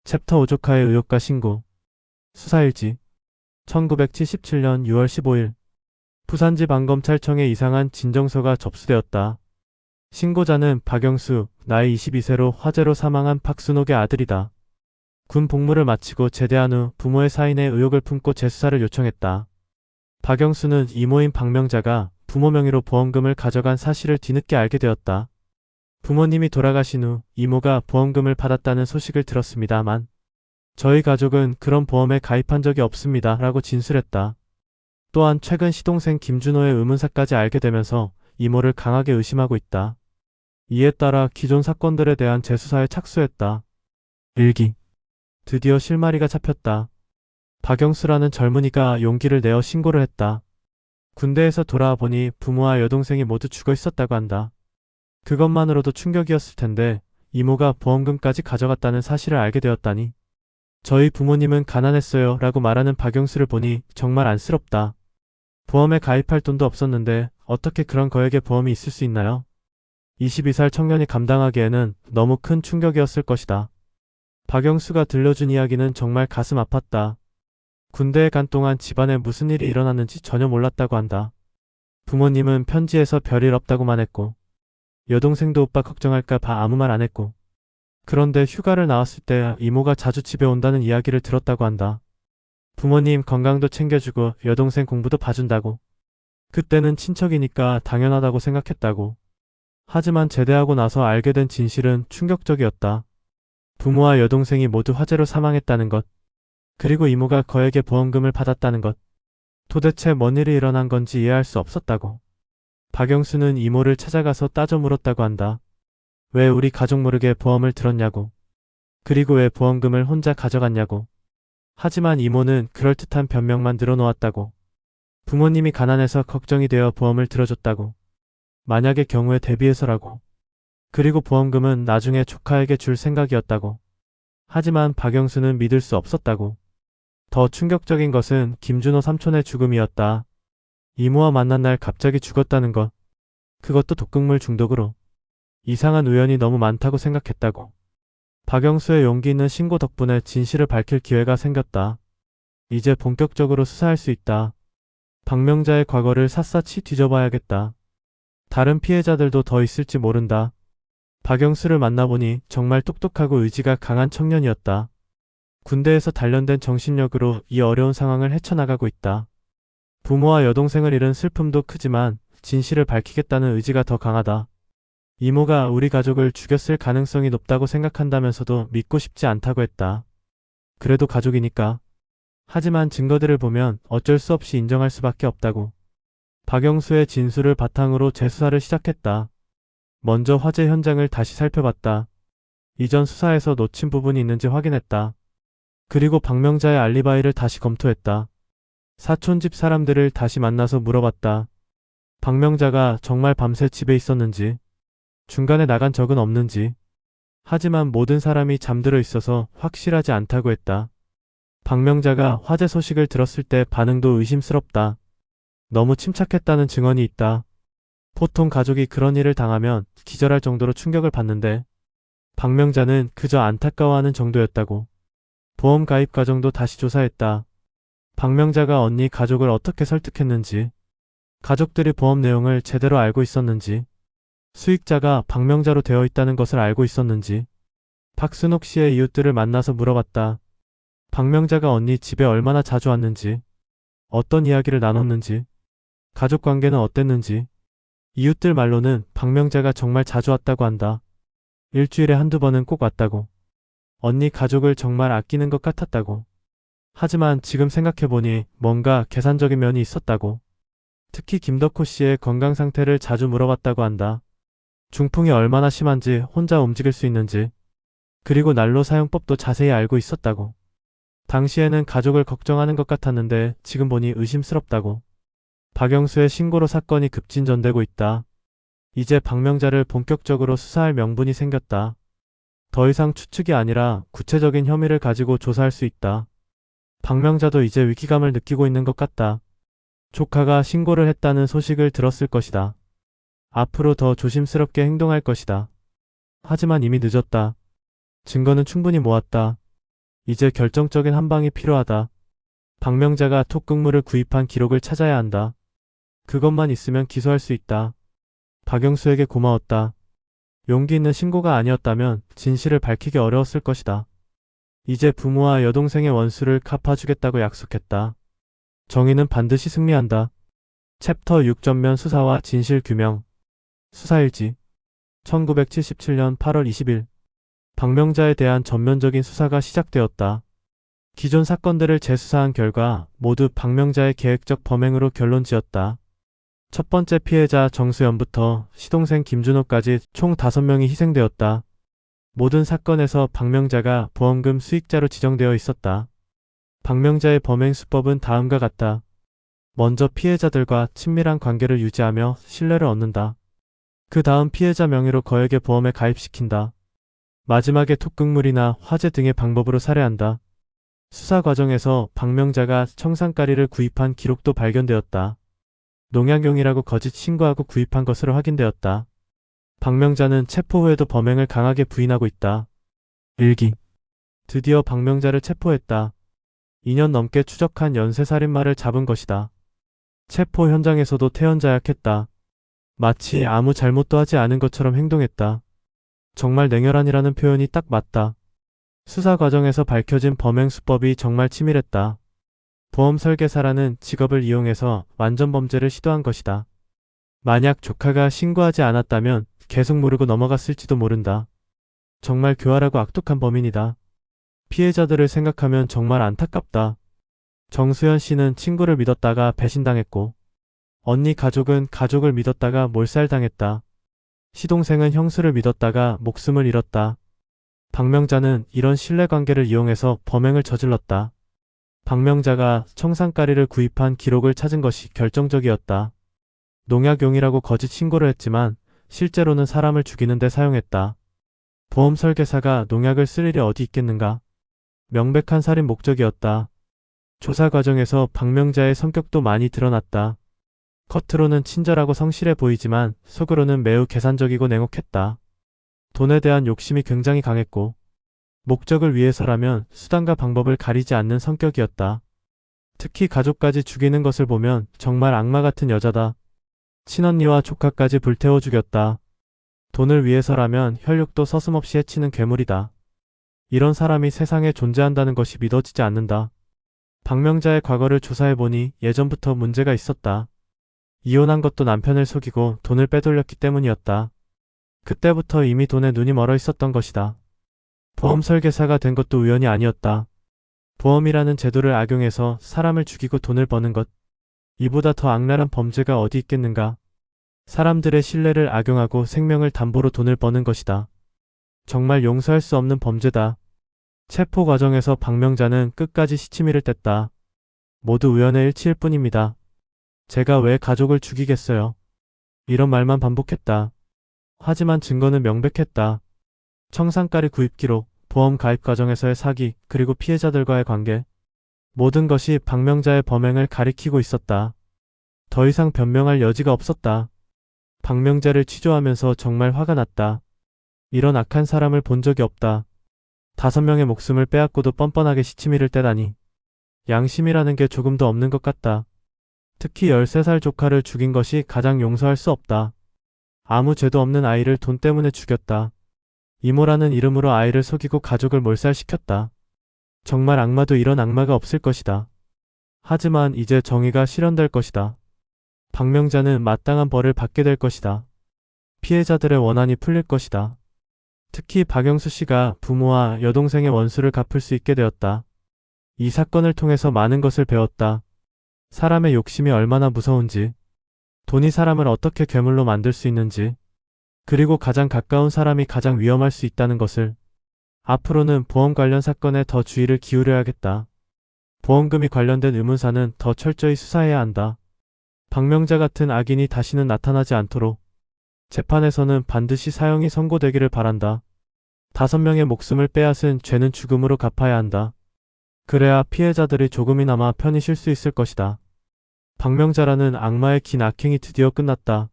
챕터 오조카의 의혹과 신고. 수사일지 1977년 6월 15일 부산지방검찰청에 이상한 진정서가 접수되었다. 신고자는 박영수, 나이 22세로 화재로 사망한 박순옥의 아들이다. 군 복무를 마치고 제대한 후 부모의 사인에 의혹을 품고 재수사를 요청했다. 박영수는 이모인 박명자가 부모 명의로 보험금을 가져간 사실을 뒤늦게 알게 되었다. 부모님이 돌아가신 후 이모가 보험금을 받았다는 소식을 들었습니다만 저희 가족은 그런 보험에 가입한 적이 없습니다 라고 진술했다. 또한 최근 시동생 김준호의 의문사까지 알게 되면서 이모를 강하게 의심하고 있다. 이에 따라 기존 사건들에 대한 재수사에 착수했다. 일기. 드디어 실마리가 잡혔다. 박영수라는 젊은이가 용기를 내어 신고를 했다. 군대에서 돌아와 보니 부모와 여동생이 모두 죽어 있었다고 한다. 그것만으로도 충격이었을 텐데 이모가 보험금까지 가져갔다는 사실을 알게 되었다니. 저희 부모님은 가난했어요 라고 말하는 박영수를 보니 정말 안쓰럽다. 보험에 가입할 돈도 없었는데 어떻게 그런 거액의 보험이 있을 수 있나요? 22살 청년이 감당하기에는 너무 큰 충격이었을 것이다. 박영수가 들려준 이야기는 정말 가슴 아팠다. 군대에 간 동안 집안에 무슨 일이 일어났는지 전혀 몰랐다고 한다. 부모님은 편지에서 별일 없다고만 했고 여동생도 오빠 걱정할까 봐 아무 말 안 했고 그런데 휴가를 나왔을 때 이모가 자주 집에 온다는 이야기를 들었다고 한다. 부모님 건강도 챙겨주고 여동생 공부도 봐준다고. 그때는 친척이니까 당연하다고 생각했다고. 하지만 제대하고 나서 알게 된 진실은 충격적이었다. 부모와 여동생이 모두 화재로 사망했다는 것. 그리고 이모가 거액의 보험금을 받았다는 것. 도대체 뭔 일이 일어난 건지 이해할 수 없었다고. 박영수는 이모를 찾아가서 따져 물었다고 한다. 왜 우리 가족 모르게 보험을 들었냐고. 그리고 왜 보험금을 혼자 가져갔냐고. 하지만 이모는 그럴듯한 변명만 늘어놓았다고. 부모님이 가난해서 걱정이 되어 보험을 들어줬다고. 만약의 경우에 대비해서라고. 그리고 보험금은 나중에 조카에게 줄 생각이었다고. 하지만 박영수는 믿을 수 없었다고. 더 충격적인 것은 김준호 삼촌의 죽음이었다. 이모와 만난 날 갑자기 죽었다는 것. 그것도 독극물 중독으로. 이상한 우연이 너무 많다고 생각했다고. 박영수의 용기 있는 신고 덕분에 진실을 밝힐 기회가 생겼다. 이제 본격적으로 수사할 수 있다. 박명자의 과거를 샅샅이 뒤져봐야겠다. 다른 피해자들도 더 있을지 모른다. 박영수를 만나보니 정말 똑똑하고 의지가 강한 청년이었다. 군대에서 단련된 정신력으로 이 어려운 상황을 헤쳐나가고 있다. 부모와 여동생을 잃은 슬픔도 크지만 진실을 밝히겠다는 의지가 더 강하다. 이모가 우리 가족을 죽였을 가능성이 높다고 생각한다면서도 믿고 싶지 않다고 했다. 그래도 가족이니까. 하지만 증거들을 보면 어쩔 수 없이 인정할 수밖에 없다고. 박영수의 진술을 바탕으로 재수사를 시작했다. 먼저 화재 현장을 다시 살펴봤다. 이전 수사에서 놓친 부분이 있는지 확인했다. 그리고 박명자의 알리바이를 다시 검토했다. 사촌 집 사람들을 다시 만나서 물어봤다. 박명자가 정말 밤새 집에 있었는지, 중간에 나간 적은 없는지. 하지만 모든 사람이 잠들어 있어서 확실하지 않다고 했다. 박명자가 화재 소식을 들었을 때 반응도 의심스럽다. 너무 침착했다는 증언이 있다. 보통 가족이 그런 일을 당하면 기절할 정도로 충격을 받는데 박명자는 그저 안타까워하는 정도였다고. 보험 가입 과정도 다시 조사했다. 박명자가 언니 가족을 어떻게 설득했는지, 가족들이 보험 내용을 제대로 알고 있었는지, 수익자가 박명자로 되어 있다는 것을 알고 있었는지, 박순옥 씨의 이웃들을 만나서 물어봤다. 박명자가 언니 집에 얼마나 자주 왔는지, 어떤 이야기를 나눴는지, 가족 관계는 어땠는지. 이웃들 말로는 박명자가 정말 자주 왔다고 한다. 일주일에 한두 번은 꼭 왔다고. 언니 가족을 정말 아끼는 것 같았다고. 하지만 지금 생각해보니 뭔가 계산적인 면이 있었다고. 특히 김덕호 씨의 건강 상태를 자주 물어봤다고 한다. 중풍이 얼마나 심한지, 혼자 움직일 수 있는지, 그리고 난로 사용법도 자세히 알고 있었다고. 당시에는 가족을 걱정하는 것 같았는데 지금 보니 의심스럽다고. 박영수의 신고로 사건이 급진전되고 있다. 이제 박명자를 본격적으로 수사할 명분이 생겼다. 더 이상 추측이 아니라 구체적인 혐의를 가지고 조사할 수 있다. 박명자도 이제 위기감을 느끼고 있는 것 같다. 조카가 신고를 했다는 소식을 들었을 것이다. 앞으로 더 조심스럽게 행동할 것이다. 하지만 이미 늦었다. 증거는 충분히 모았다. 이제 결정적인 한 방이 필요하다. 박명자가 톡극물을 구입한 기록을 찾아야 한다. 그것만 있으면 기소할 수 있다. 박영수에게 고마웠다. 용기 있는 신고가 아니었다면 진실을 밝히기 어려웠을 것이다. 이제 부모와 여동생의 원수를 갚아주겠다고 약속했다. 정의는 반드시 승리한다. 챕터 6 전면 수사와 진실 규명. 수사일지 1977년 8월 20일 박명자에 대한 전면적인 수사가 시작되었다. 기존 사건들을 재수사한 결과 모두 박명자의 계획적 범행으로 결론지었다. 첫 번째 피해자 정수연부터 시동생 김준호까지 총 5명이 희생되었다. 모든 사건에서 박명자가 보험금 수익자로 지정되어 있었다. 박명자의 범행 수법은 다음과 같다. 먼저 피해자들과 친밀한 관계를 유지하며 신뢰를 얻는다. 그 다음 피해자 명의로 거액의 보험에 가입시킨다. 마지막에 톡극물이나 화재 등의 방법으로 살해한다. 수사 과정에서 박명자가 청산가리를 구입한 기록도 발견되었다. 농약용이라고 거짓 신고하고 구입한 것으로 확인되었다. 박명자는 체포 후에도 범행을 강하게 부인하고 있다. 일기. 드디어 박명자를 체포했다. 2년 넘게 추적한 연쇄살인마를 잡은 것이다. 체포 현장에서도 태연자약했다. 마치 아무 잘못도 하지 않은 것처럼 행동했다. 정말 냉혈한이라는 표현이 딱 맞다. 수사 과정에서 밝혀진 범행 수법이 정말 치밀했다. 보험 설계사라는 직업을 이용해서 완전 범죄를 시도한 것이다. 만약 조카가 신고하지 않았다면 계속 모르고 넘어갔을지도 모른다. 정말 교활하고 악독한 범인이다. 피해자들을 생각하면 정말 안타깝다. 정수연 씨는 친구를 믿었다가 배신당했고, 언니 가족은 가족을 믿었다가 몰살당했다. 시동생은 형수를 믿었다가 목숨을 잃었다. 박명자는 이런 신뢰관계를 이용해서 범행을 저질렀다. 박명자가 청산가리를 구입한 기록을 찾은 것이 결정적이었다. 농약용이라고 거짓 신고를 했지만 실제로는 사람을 죽이는 데 사용했다. 보험 설계사가 농약을 쓸 일이 어디 있겠는가? 명백한 살인 목적이었다. 조사 과정에서 박명자의 성격도 많이 드러났다. 겉으로는 친절하고 성실해 보이지만 속으로는 매우 계산적이고 냉혹했다. 돈에 대한 욕심이 굉장히 강했고 목적을 위해서라면 수단과 방법을 가리지 않는 성격이었다. 특히 가족까지 죽이는 것을 보면 정말 악마 같은 여자다. 친언니와 조카까지 불태워 죽였다. 돈을 위해서라면 혈육도 서슴없이 해치는 괴물이다. 이런 사람이 세상에 존재한다는 것이 믿어지지 않는다. 박명자의 과거를 조사해보니 예전부터 문제가 있었다. 이혼한 것도 남편을 속이고 돈을 빼돌렸기 때문이었다. 그때부터 이미 돈에 눈이 멀어 있었던 것이다. 보험 설계사가 된 것도 우연이 아니었다. 보험이라는 제도를 악용해서 사람을 죽이고 돈을 버는 것. 이보다 더 악랄한 범죄가 어디 있겠는가. 사람들의 신뢰를 악용하고 생명을 담보로 돈을 버는 것이다. 정말 용서할 수 없는 범죄다. 체포 과정에서 박명자는 끝까지 시치미를 뗐다. 모두 우연의 일치일 뿐입니다. 제가 왜 가족을 죽이겠어요. 이런 말만 반복했다. 하지만 증거는 명백했다. 청산가리 구입 기록, 보험 가입 과정에서의 사기, 그리고 피해자들과의 관계. 모든 것이 박명자의 범행을 가리키고 있었다. 더 이상 변명할 여지가 없었다. 박명자를 취조하면서 정말 화가 났다. 이런 악한 사람을 본 적이 없다. 5명의 목숨을 빼앗고도 뻔뻔하게 시치미를 떼다니. 양심이라는 게 조금도 없는 것 같다. 특히 13살 조카를 죽인 것이 가장 용서할 수 없다. 아무 죄도 없는 아이를 돈 때문에 죽였다. 이모라는 이름으로 아이를 속이고 가족을 몰살시켰다. 정말 악마도 이런 악마가 없을 것이다. 하지만 이제 정의가 실현될 것이다. 박명자는 마땅한 벌을 받게 될 것이다. 피해자들의 원한이 풀릴 것이다. 특히 박영수 씨가 부모와 여동생의 원수를 갚을 수 있게 되었다. 이 사건을 통해서 많은 것을 배웠다. 사람의 욕심이 얼마나 무서운지, 돈이 사람을 어떻게 괴물로 만들 수 있는지, 그리고 가장 가까운 사람이 가장 위험할 수 있다는 것을. 앞으로는 보험 관련 사건에 더 주의를 기울여야겠다. 보험금이 관련된 의문사는 더 철저히 수사해야 한다. 박명자 같은 악인이 다시는 나타나지 않도록. 재판에서는 반드시 사형이 선고되기를 바란다. 5명의 목숨을 빼앗은 죄는 죽음으로 갚아야 한다. 그래야 피해자들이 조금이나마 편히 쉴 수 있을 것이다. 박명자라는 악마의 긴 악행이 드디어 끝났다.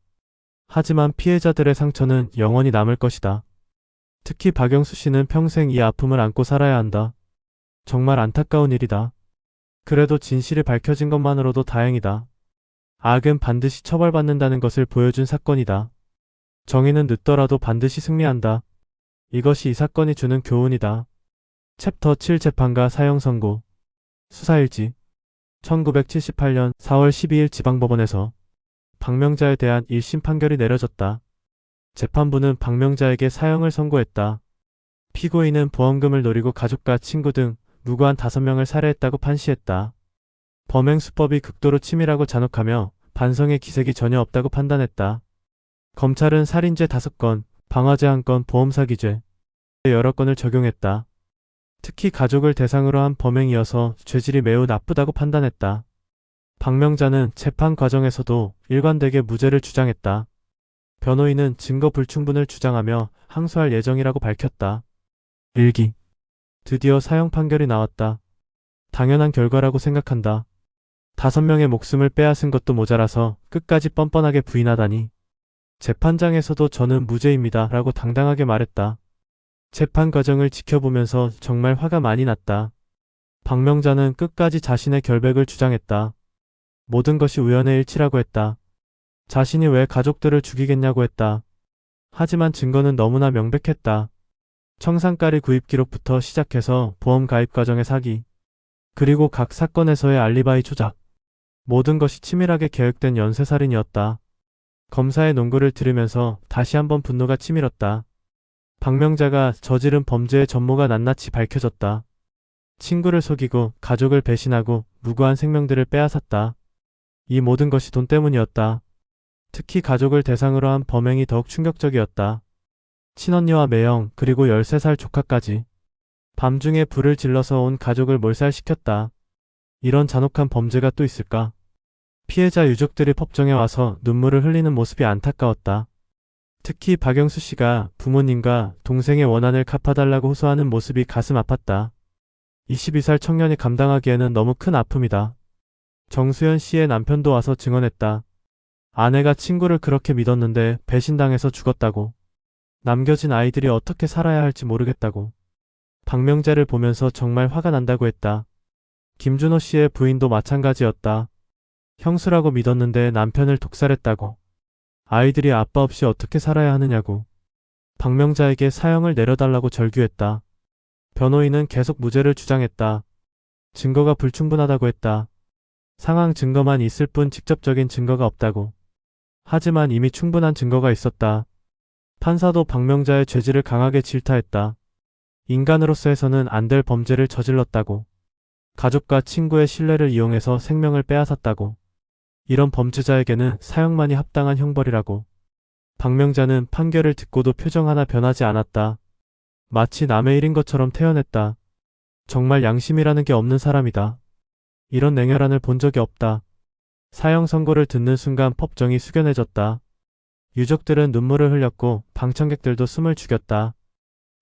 하지만 피해자들의 상처는 영원히 남을 것이다. 특히 박영수 씨는 평생 이 아픔을 안고 살아야 한다. 정말 안타까운 일이다. 그래도 진실이 밝혀진 것만으로도 다행이다. 악은 반드시 처벌받는다는 것을 보여준 사건이다. 정의는 늦더라도 반드시 승리한다. 이것이 이 사건이 주는 교훈이다. 챕터 7 재판과 사형 선고. 수사일지 1978년 4월 12일 지방법원에서 박명자에 대한 1심 판결이 내려졌다. 재판부는 박명자에게 사형을 선고했다. 피고인은 보험금을 노리고 가족과 친구 등 무고한 5명을 살해했다고 판시했다. 범행 수법이 극도로 치밀하고 잔혹하며 반성의 기색이 전혀 없다고 판단했다. 검찰은 살인죄 5건, 방화죄 1건, 보험사기죄 여러 건을 적용했다. 특히 가족을 대상으로 한 범행이어서 죄질이 매우 나쁘다고 판단했다. 박명자는 재판 과정에서도 일관되게 무죄를 주장했다. 변호인은 증거 불충분을 주장하며 항소할 예정이라고 밝혔다. 일기. 드디어 사형 판결이 나왔다. 당연한 결과라고 생각한다. 5명의 목숨을 빼앗은 것도 모자라서 끝까지 뻔뻔하게 부인하다니. 재판장에서도 저는 무죄입니다 라고 당당하게 말했다. 재판 과정을 지켜보면서 정말 화가 많이 났다. 박명자는 끝까지 자신의 결백을 주장했다. 모든 것이 우연의 일치라고 했다. 자신이 왜 가족들을 죽이겠냐고 했다. 하지만 증거는 너무나 명백했다. 청산가리 구입 기록부터 시작해서 보험 가입 과정의 사기, 그리고 각 사건에서의 알리바이 조작, 모든 것이 치밀하게 계획된 연쇄살인이었다. 검사의 논거를 들으면서 다시 한번 분노가 치밀었다. 박명자가 저지른 범죄의 전모가 낱낱이 밝혀졌다. 친구를 속이고 가족을 배신하고 무고한 생명들을 빼앗았다. 이 모든 것이 돈 때문이었다. 특히 가족을 대상으로 한 범행이 더욱 충격적이었다. 친언니와 매형 그리고 13살 조카까지 밤중에 불을 질러서 온 가족을 몰살시켰다. 이런 잔혹한 범죄가 또 있을까? 피해자 유족들이 법정에 와서 눈물을 흘리는 모습이 안타까웠다. 특히 박영수 씨가 부모님과 동생의 원한을 갚아달라고 호소하는 모습이 가슴 아팠다. 22살 청년이 감당하기에는 너무 큰 아픔이다. 정수연 씨의 남편도 와서 증언했다. 아내가 친구를 그렇게 믿었는데 배신당해서 죽었다고. 남겨진 아이들이 어떻게 살아야 할지 모르겠다고. 박명자를 보면서 정말 화가 난다고 했다. 김준호 씨의 부인도 마찬가지였다. 형수라고 믿었는데 남편을 독살했다고. 아이들이 아빠 없이 어떻게 살아야 하느냐고. 박명자에게 사형을 내려달라고 절규했다. 변호인은 계속 무죄를 주장했다. 증거가 불충분하다고 했다. 상황 증거만 있을 뿐 직접적인 증거가 없다고. 하지만 이미 충분한 증거가 있었다. 판사도 박명자의 죄질을 강하게 질타했다. 인간으로서 해서는 안 될 범죄를 저질렀다고. 가족과 친구의 신뢰를 이용해서 생명을 빼앗았다고. 이런 범죄자에게는 사형만이 합당한 형벌이라고. 박명자는 판결을 듣고도 표정 하나 변하지 않았다. 마치 남의 일인 것처럼 태연했다. 정말 양심이라는 게 없는 사람이다. 이런 냉혈한을 본 적이 없다. 사형 선고를 듣는 순간 법정이 숙연해졌다. 유족들은 눈물을 흘렸고 방청객들도 숨을 죽였다.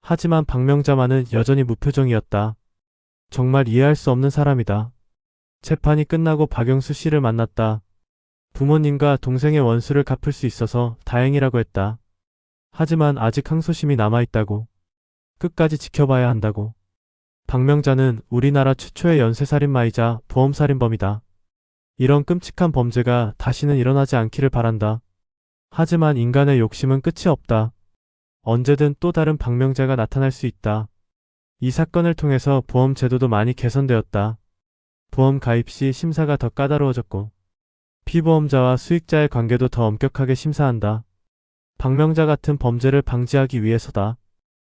하지만 박명자만은 여전히 무표정이었다. 정말 이해할 수 없는 사람이다. 재판이 끝나고 박영수 씨를 만났다. 부모님과 동생의 원수를 갚을 수 있어서 다행이라고 했다. 하지만 아직 항소심이 남아있다고. 끝까지 지켜봐야 한다고. 박명자는 우리나라 최초의 연쇄살인마이자 보험살인범이다. 이런 끔찍한 범죄가 다시는 일어나지 않기를 바란다. 하지만 인간의 욕심은 끝이 없다. 언제든 또 다른 박명자가 나타날 수 있다. 이 사건을 통해서 보험 제도도 많이 개선되었다. 보험 가입 시 심사가 더 까다로워졌고 피보험자와 수익자의 관계도 더 엄격하게 심사한다. 박명자 같은 범죄를 방지하기 위해서다.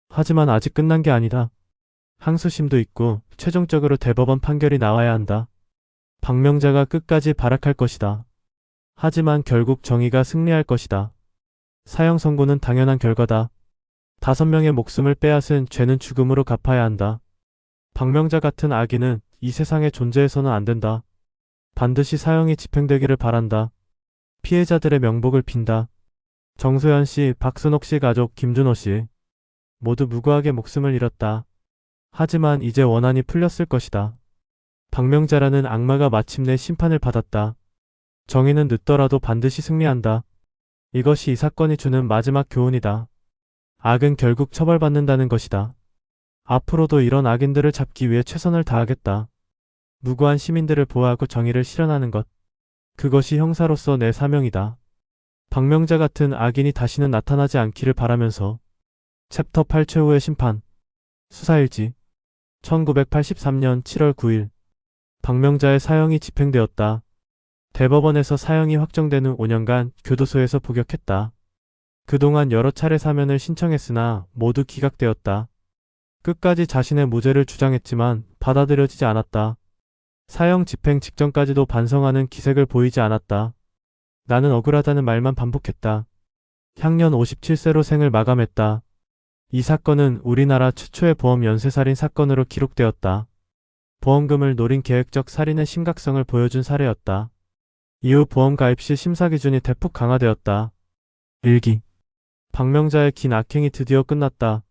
하지만 아직 끝난 게 아니다. 항소심도 있고 최종적으로 대법원 판결이 나와야 한다. 박명자가 끝까지 발악할 것이다. 하지만 결국 정의가 승리할 것이다. 사형 선고는 당연한 결과다. 5명의 목숨을 빼앗은 죄는 죽음으로 갚아야 한다. 박명자 같은 악인은 이 세상에 존재해서는 안 된다. 반드시 사형이 집행되기를 바란다. 피해자들의 명복을 빈다. 정소연 씨, 박순옥 씨 가족, 김준호 씨 모두 무고하게 목숨을 잃었다. 하지만 이제 원한이 풀렸을 것이다. 박명자라는 악마가 마침내 심판을 받았다. 정의는 늦더라도 반드시 승리한다. 이것이 이 사건이 주는 마지막 교훈이다. 악은 결국 처벌받는다는 것이다. 앞으로도 이런 악인들을 잡기 위해 최선을 다하겠다. 무고한 시민들을 보호하고 정의를 실현하는 것. 그것이 형사로서 내 사명이다. 박명자 같은 악인이 다시는 나타나지 않기를 바라면서. 챕터 8 최후의 심판. 수사일지. 1983년 7월 9일. 박명자의 사형이 집행되었다. 대법원에서 사형이 확정된 후 5년간 교도소에서 복역했다. 그동안 여러 차례 사면을 신청했으나 모두 기각되었다. 끝까지 자신의 무죄를 주장했지만 받아들여지지 않았다. 사형 집행 직전까지도 반성하는 기색을 보이지 않았다. 나는 억울하다는 말만 반복했다. 향년 57세로 생을 마감했다. 이 사건은 우리나라 최초의 보험 연쇄살인 사건으로 기록되었다. 보험금을 노린 계획적 살인의 심각성을 보여준 사례였다. 이후 보험 가입 시 심사 기준이 대폭 강화되었다. 일기. 박명자의 긴 악행이 드디어 끝났다.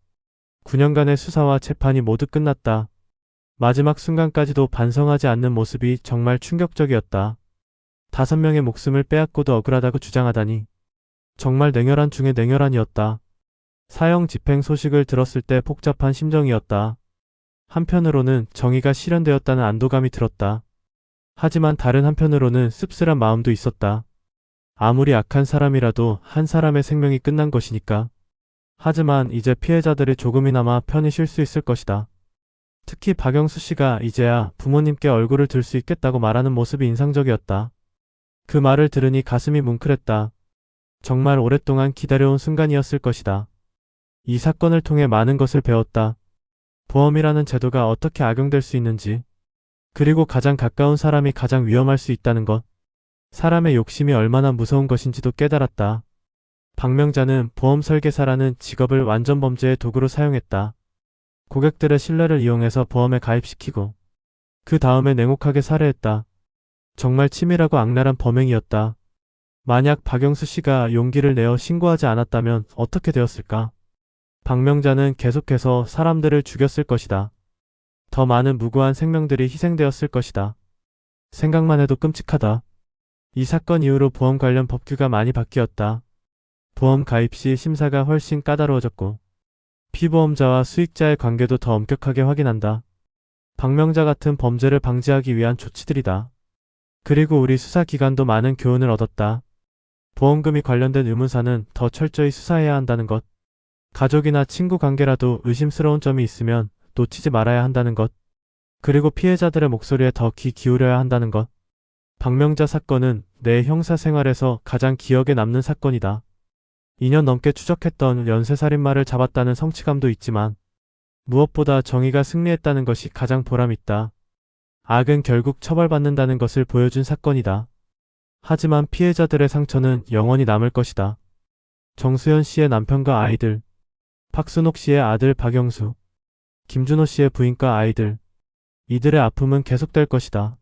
9년간의 수사와 재판이 모두 끝났다. 마지막 순간까지도 반성하지 않는 모습이 정말 충격적이었다. 5명의 목숨을 빼앗고도 억울하다고 주장하다니. 정말 냉혈한 중에 냉혈한이었다. 사형 집행 소식을 들었을 때 복잡한 심정이었다. 한편으로는 정의가 실현되었다는 안도감이 들었다. 하지만 다른 한편으로는 씁쓸한 마음도 있었다. 아무리 악한 사람이라도 한 사람의 생명이 끝난 것이니까. 하지만 이제 피해자들이 조금이나마 편히 쉴 수 있을 것이다. 특히 박영수 씨가 이제야 부모님께 얼굴을 들 수 있겠다고 말하는 모습이 인상적이었다. 그 말을 들으니 가슴이 뭉클했다. 정말 오랫동안 기다려온 순간이었을 것이다. 이 사건을 통해 많은 것을 배웠다. 보험이라는 제도가 어떻게 악용될 수 있는지, 그리고 가장 가까운 사람이 가장 위험할 수 있다는 것, 사람의 욕심이 얼마나 무서운 것인지도 깨달았다. 박명자는 보험 설계사라는 직업을 완전 범죄의 도구로 사용했다. 고객들의 신뢰를 이용해서 보험에 가입시키고 그 다음에 냉혹하게 살해했다. 정말 치밀하고 악랄한 범행이었다. 만약 박영수 씨가 용기를 내어 신고하지 않았다면 어떻게 되었을까? 박명자는 계속해서 사람들을 죽였을 것이다. 더 많은 무고한 생명들이 희생되었을 것이다. 생각만 해도 끔찍하다. 이 사건 이후로 보험 관련 법규가 많이 바뀌었다. 보험 가입 시 심사가 훨씬 까다로워졌고 피보험자와 수익자의 관계도 더 엄격하게 확인한다. 박명자 같은 범죄를 방지하기 위한 조치들이다. 그리고 우리 수사기관도 많은 교훈을 얻었다. 보험금이 관련된 의문사는 더 철저히 수사해야 한다는 것. 가족이나 친구 관계라도 의심스러운 점이 있으면 놓치지 말아야 한다는 것. 그리고 피해자들의 목소리에 더 귀 기울여야 한다는 것. 박명자 사건은 내 형사 생활에서 가장 기억에 남는 사건이다. 2년 넘게 추적했던 연쇄살인마를 잡았다는 성취감도 있지만 무엇보다 정의가 승리했다는 것이 가장 보람있다. 악은 결국 처벌받는다는 것을 보여준 사건이다. 하지만 피해자들의 상처는 영원히 남을 것이다. 정수연 씨의 남편과 아이들, 박순옥 씨의 아들 박영수, 김준호 씨의 부인과 아이들, 이들의 아픔은 계속될 것이다.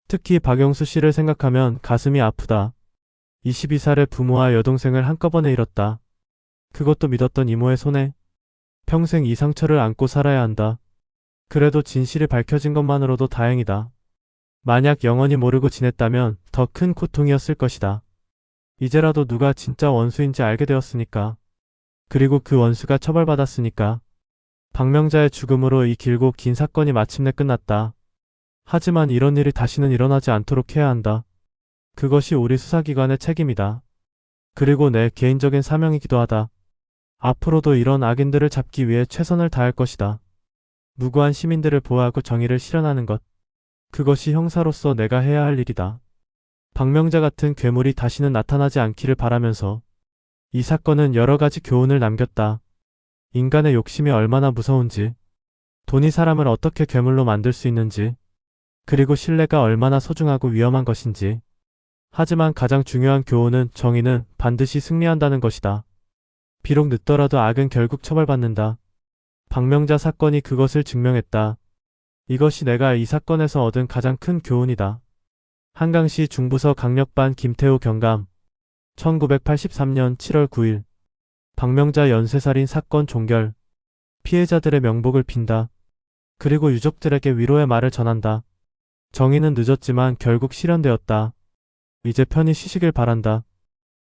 특히 박영수 씨를 생각하면 가슴이 아프다. 22살의 부모와 여동생을 한꺼번에 잃었다. 그것도 믿었던 이모의 손에. 평생 이 상처를 안고 살아야 한다. 그래도 진실이 밝혀진 것만으로도 다행이다. 만약 영원히 모르고 지냈다면 더 큰 고통이었을 것이다. 이제라도 누가 진짜 원수인지 알게 되었으니까. 그리고 그 원수가 처벌받았으니까. 박명자의 죽음으로 이 길고 긴 사건이 마침내 끝났다. 하지만 이런 일이 다시는 일어나지 않도록 해야 한다. 그것이 우리 수사기관의 책임이다. 그리고 내 개인적인 사명이기도 하다. 앞으로도 이런 악인들을 잡기 위해 최선을 다할 것이다. 무고한 시민들을 보호하고 정의를 실현하는 것. 그것이 형사로서 내가 해야 할 일이다. 박명자 같은 괴물이 다시는 나타나지 않기를 바라면서. 이 사건은 여러 가지 교훈을 남겼다. 인간의 욕심이 얼마나 무서운지, 돈이 사람을 어떻게 괴물로 만들 수 있는지, 그리고 신뢰가 얼마나 소중하고 위험한 것인지. 하지만 가장 중요한 교훈은 정의는 반드시 승리한다는 것이다. 비록 늦더라도 악은 결국 처벌받는다. 박명자 사건이 그것을 증명했다. 이것이 내가 이 사건에서 얻은 가장 큰 교훈이다. 한강시 중부서 강력반 김태우 경감. 1983년 7월 9일. 박명자 연쇄살인 사건 종결. 피해자들의 명복을 빈다. 그리고 유족들에게 위로의 말을 전한다. 정의는 늦었지만 결국 실현되었다. 이제 편히 쉬시길 바란다.